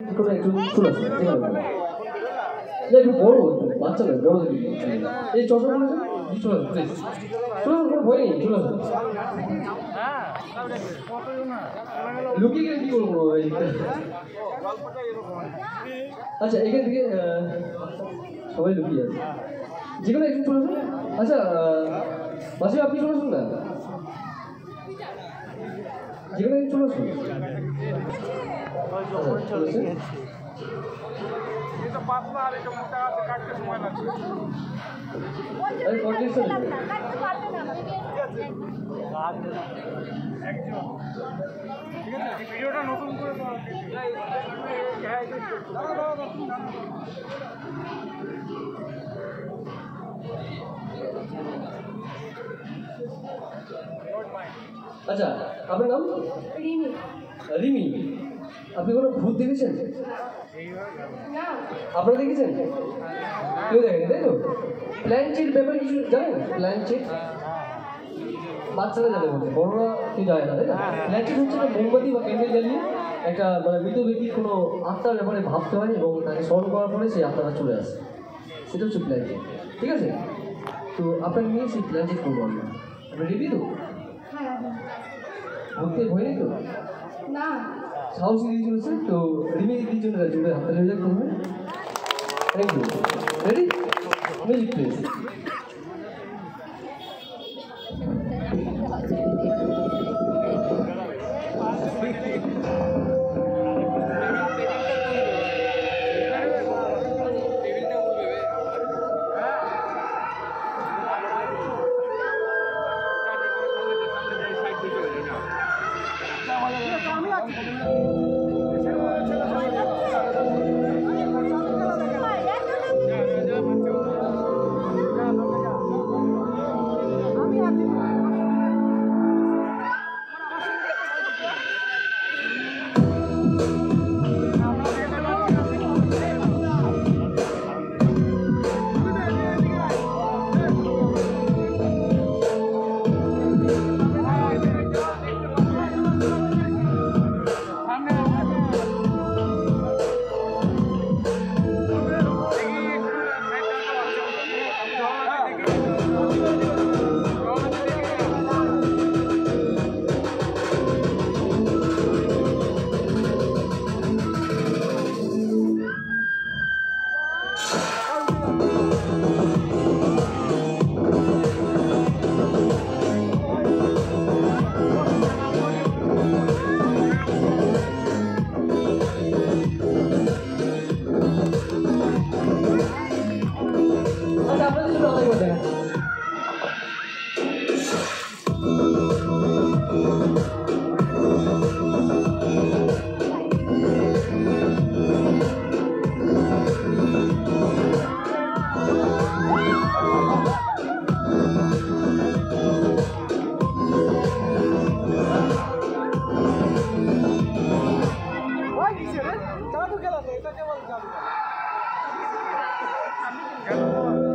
কোনো একজন চলে আসবে না একটু বড় বাচ্চা নয় বড় এই চশমা চলে আসবে প্লিজ চলে আসবে কোনো ভয় নেই চলে আসবে লুকিয়ে গেলে কি করবো আচ্ছা এখান থেকে সবাই লুকিয়ে আছে যে কোনো একজন চলে আসুন আচ্ছা মাসি আপনি চলে আসুন না যে কোনো একজন চলে আসুন ভিডিওটা নতুন করে আচ্ছা আপনার নাম রিমি রিমি আপনি কোনো ভূত দেখেছেন আপনারা দেখেছেন কেউ দেখেন তাই তো প্ল্যানচিট ব্যাপারে কিছু জানেন প্ল্যানচিট বাচ্চারা জানে বলছে বড়রা কেউ জানে না তাই না প্ল্যানচিট হচ্ছে না মোমবাতি বা ক্যান্ডেল জ্বালিয়ে একটা মানে মৃত ব্যক্তির কোনো আত্মার ব্যাপারে ভাবতে হয় এবং তাকে স্মরণ করার পরে সেই আত্মাটা চলে আসে সেটা হচ্ছে প্ল্যানচিট ঠিক আছে তো আপনাকে নিয়ে সেই প্ল্যানচিট করবো আমরা আপনি রেডি তো ঘুরতে ভয় নেই তো না সাহসী দিয়ে চলেছে তো রিমি দিয়ে জন্য জুড়ে হাতে লেগে যাক করবে thank you ready music please কেন